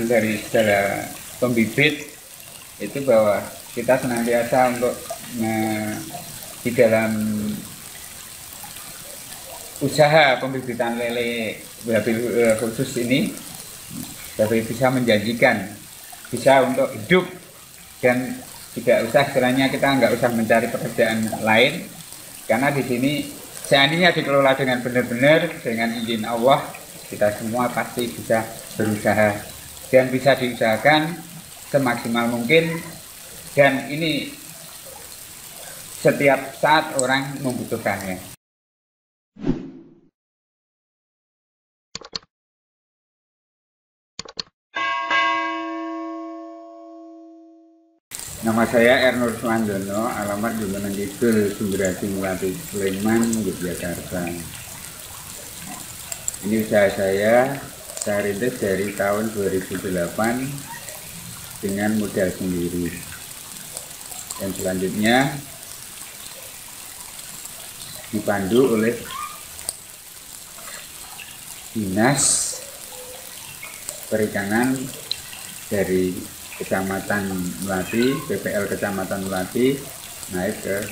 dari segala pembibit itu bahwa kita senantiasa untuk di dalam usaha pembibitan lele babi khusus ini babi bisa menjanjikan bisa untuk hidup dan tidak usah istilahnya kita nggak usah mencari pekerjaan lain karena di sini seandainya dikelola dengan benar-benar dengan izin Allah kita semua pasti bisa berusaha dan bisa diusahakan semaksimal mungkin dan ini setiap saat orang membutuhkannya. Nama saya Ernur Suwandono, alamat Jumeneng Kidul, Sumberhati Melati, Sleman, Yogyakarta. Ini usaha saya rintis dari tahun 2008 dengan modal sendiri. Dan selanjutnya dipandu oleh Dinas Perikanan dari Kecamatan Melati, PPL Kecamatan Melati naik ke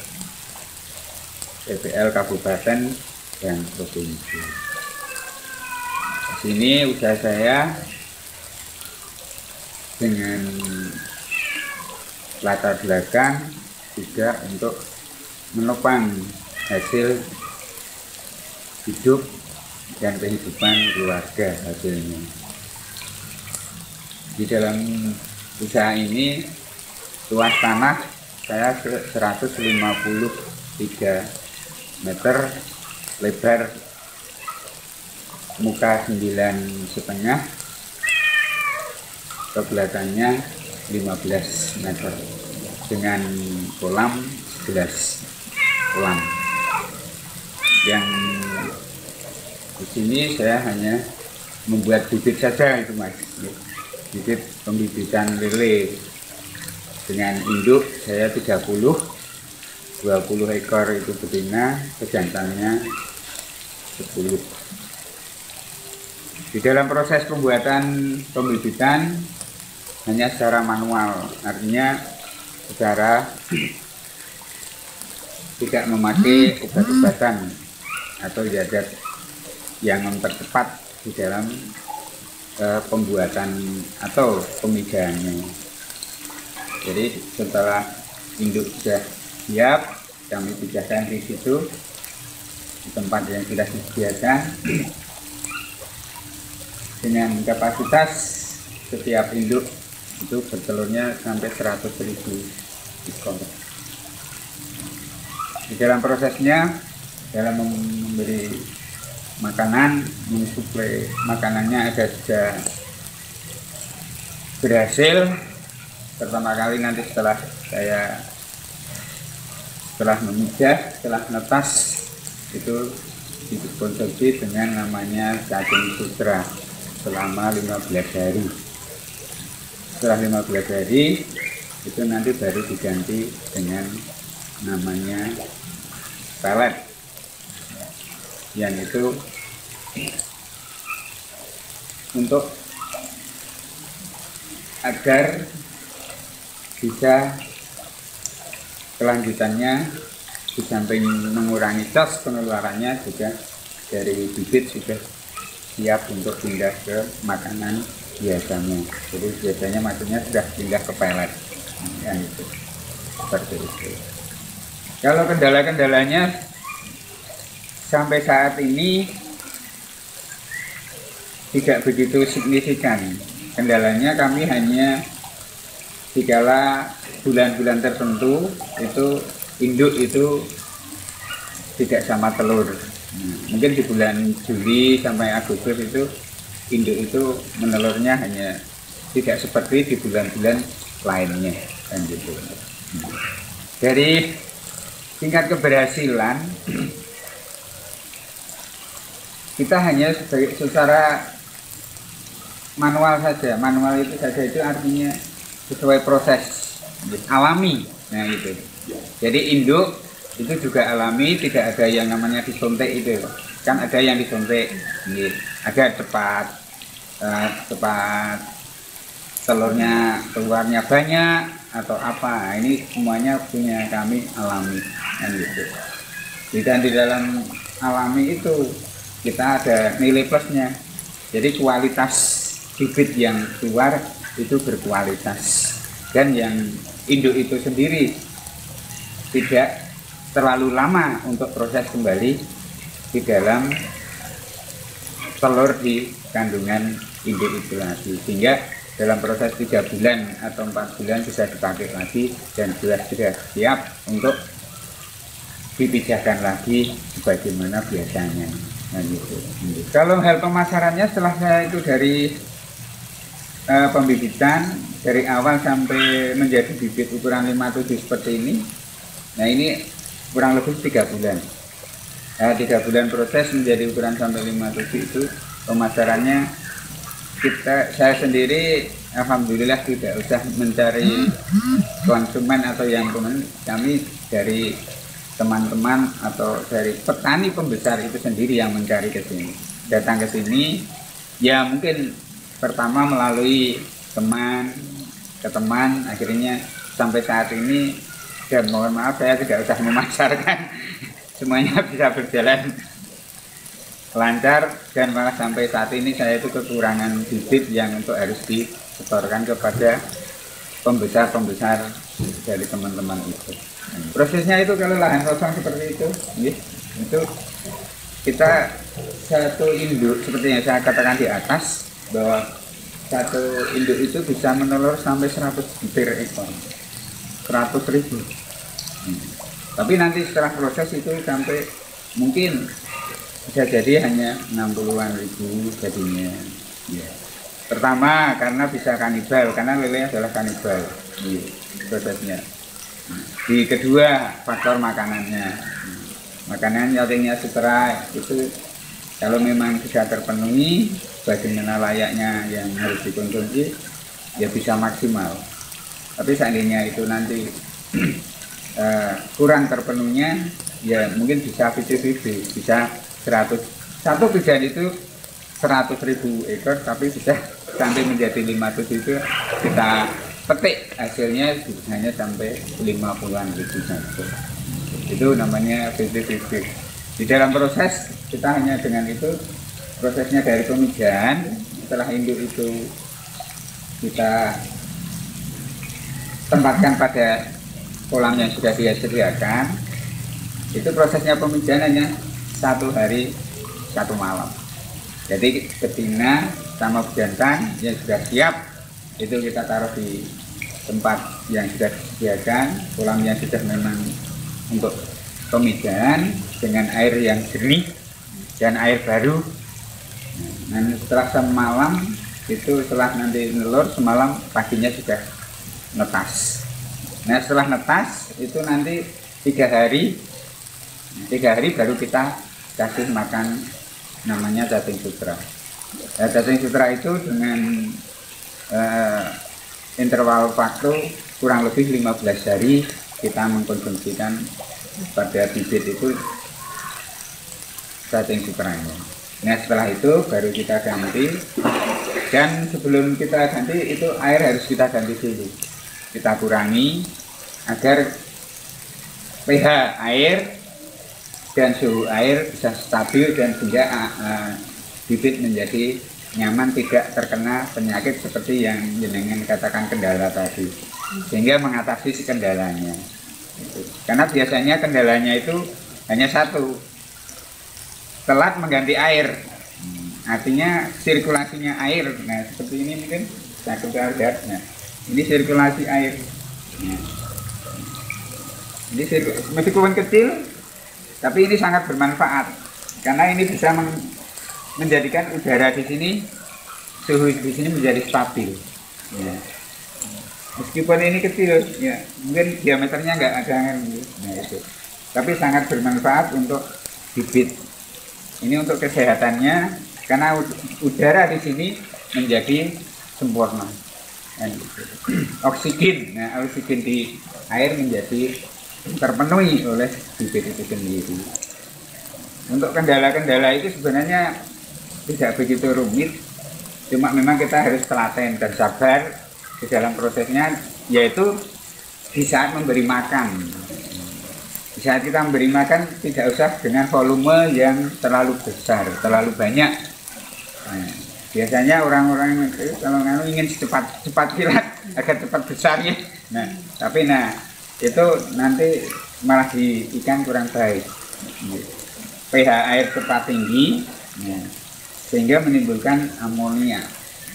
PPL Kabupaten dan Provinsi. Di sini usaha saya dengan latar belakang juga untuk menopang hasil hidup dan kehidupan keluarga hasilnya. Di dalam usaha ini luas tanah saya 153 meter, lebar muka 9,5, kebelakannya 15 meter dengan kolam 11 kolam. Yang di sini saya hanya membuat bibit saja itu Mas. Bibit pembibitan lele dengan induk saya 20 ekor itu betina, pejantannya 10. Di dalam proses pembuatan pembibitan hanya secara manual, artinya secara tidak memakai obat-obatan atau zat yang mempercepat di dalam pembuatan atau pemijahannya. Jadi setelah induk sudah siap, kami pijahkan di situ di tempat yang sudah disediakan dengan kapasitas setiap induk itu bertelurnya sampai 100.000 ekor. Di dalam prosesnya, dalam memberi makanan, mensuplai makanannya ada sudah berhasil. Pertama kali nanti setelah memijah, setelah netas itu dikonsumsi dengan namanya cacing sutra selama 15 hari. Setelah 15 hari itu nanti baru diganti dengan namanya pelet, yang itu untuk agar bisa kelanjutannya di samping mengurangi tos penularannya juga dari bibit sudah siap untuk pindah ke makanan biasanya. Jadi biasanya maksudnya sudah pindah ke pelet, yang itu seperti itu. Kalau kendala-kendalanya sampai saat ini tidak begitu signifikan. Kendalanya kami hanya dikala bulan-bulan tertentu itu induk itu tidak sama telur. Mungkin di bulan Juli sampai Agustus itu induk itu menelurnya hanya tidak seperti di bulan-bulan lainnya kan gitu. Dari tingkat keberhasilan kita hanya secara manual saja. Manual itu saja itu artinya sesuai proses alami. Nah itu. Jadi induk itu juga alami, tidak ada yang namanya disuntik itu. Kan ada yang disuntik, ada cepat telurnya keluarnya banyak atau apa. Ini semuanya punya kami alami kan gitu. Dan di dalam alami itu kita ada nilai plusnya. Jadi kualitas bibit yang keluar itu berkualitas, dan yang induk itu sendiri tidak terlalu lama untuk proses kembali di dalam telur di kandungan induk itu lagi, sehingga dalam proses 3 bulan atau 4 bulan bisa dipakai lagi dan sudah siap untuk dipijahkan lagi sebagaimana biasanya. Nah, gitu. Kalau hal pemasarannya setelah saya itu dari pembibitan dari awal sampai menjadi bibit ukuran 57 seperti ini. Nah, ini kurang lebih 3 bulan. 3 bulan proses menjadi ukuran sampai 57 itu pemasarannya saya sendiri alhamdulillah tidak usah mencari konsumen atau yang kami dari teman-teman atau dari petani pembesar itu sendiri yang mencari ke sini, datang ke sini. Ya mungkin pertama melalui teman ke teman, akhirnya sampai saat ini ya mohon maaf saya tidak usah memasarkan, semuanya bisa berjalan lancar, dan malah sampai saat ini saya itu kekurangan bibit yang untuk harus disetorkan kepada pembesar-pembesar dari teman-teman itu. Prosesnya itu kalau lahan kosong seperti itu, itu kita satu induk seperti yang saya katakan di atas, bahwa satu induk itu bisa menelur sampai 100 butir ekor, 100.000. Tapi nanti setelah proses itu sampai mungkin bisa jadi hanya 60-an ribu jadinya. Ya. Pertama karena bisa kanibal, karena lele adalah kanibal prosesnya. Di kedua faktor makanannya, makanan yatingnya setelah itu kalau memang bisa terpenuhi bagaimana layaknya yang harus dikonsumsi, ya bisa maksimal. Tapi seandainya itu nanti kurang terpenuhnya, ya mungkin bisa 50-50, bisa 100, satu pijan itu 100.000 ekor, tapi bisa sampai menjadi 500 itu kita petik hasilnya hanya sampai 50-an ribu saja. Itu namanya 50-50. Di dalam proses kita hanya dengan itu, prosesnya dari pemijaan, setelah induk itu kita tempatkan pada kolam yang sudah disediakan. Itu prosesnya pemijaan hanya 1 hari 1 malam. Jadi betina sama jantan yang sudah siap itu kita taruh di tempat yang sudah disediakan, kolam yang sudah memang untuk pemijaan dengan air yang jernih dan air baru. Nah, setelah semalam itu, setelah nanti nelur semalam, paginya sudah netas. Nah, setelah netas itu nanti 3 hari baru kita kasih makan, namanya cacing sutra. Nah, cacing sutra itu dengan interval waktu kurang lebih 15 hari kita mengkonsumsikan pada bibit itu cacing sutranya. Nah, setelah itu baru kita ganti, dan sebelum kita ganti itu air harus kita ganti dulu, kita kurangi agar pH air dan suhu air bisa stabil, dan sehingga bibit menjadi nyaman, tidak terkena penyakit seperti yang jenengan katakan kendala tadi, sehingga mengatasi si kendalanya. Karena biasanya kendalanya itu hanya satu, telat mengganti air, artinya sirkulasinya air. Nah, seperti ini mungkin saya lihat, nah, ini sirkulasi air. Nah, ini meskipun kecil, tapi ini sangat bermanfaat karena ini bisa menjadikan udara di sini, suhu di sini menjadi stabil. Ya. Meskipun ini kecil, ya mungkin diameternya nggak ada, nah, itu. Tapi sangat bermanfaat untuk bibit. Ini untuk kesehatannya, karena udara di sini menjadi sempurna. Oksigen, nah oksigen di air menjadi terpenuhi oleh bibit itu sendiri. Untuk kendala-kendala itu sebenarnya tidak begitu rumit, cuma memang kita harus telaten dan sabar di dalam prosesnya, yaitu di saat memberi makan. Di saat kita memberi makan tidak usah dengan volume yang terlalu besar, terlalu banyak. Nah, biasanya orang-orang kalau ingin cepat kilat agar cepat besarnya. Nah, tapi itu nanti malah di ikan kurang baik. pH air cepat tinggi, sehingga menimbulkan amonia.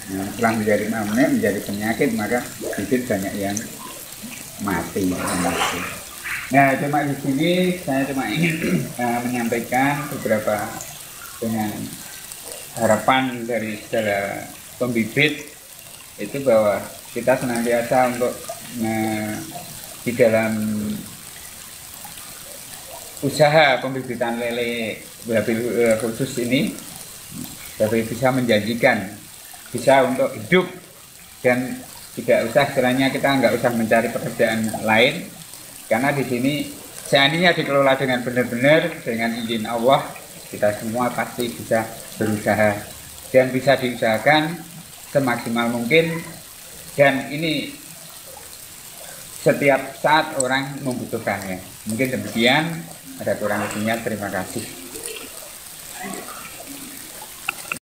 Setelah menjadi amonia menjadi penyakit, maka bibit banyak yang mati. Nah, cuma di sini saya cuma ingin menyampaikan beberapa dengan harapan dari segala pembibit itu bahwa kita senantiasa untuk di dalam usaha pembibitan lele khusus ini dapat bisa menjanjikan bisa untuk hidup dan tidak usah istilahnya kita nggak usah mencari pekerjaan lain, karena di sini seandainya dikelola dengan benar-benar dengan izin Allah, kita semua pasti bisa berusaha dan bisa diusahakan semaksimal mungkin, dan ini setiap saat orang membutuhkannya. Mungkin demikian, ada kurang lebihnya, terima kasih.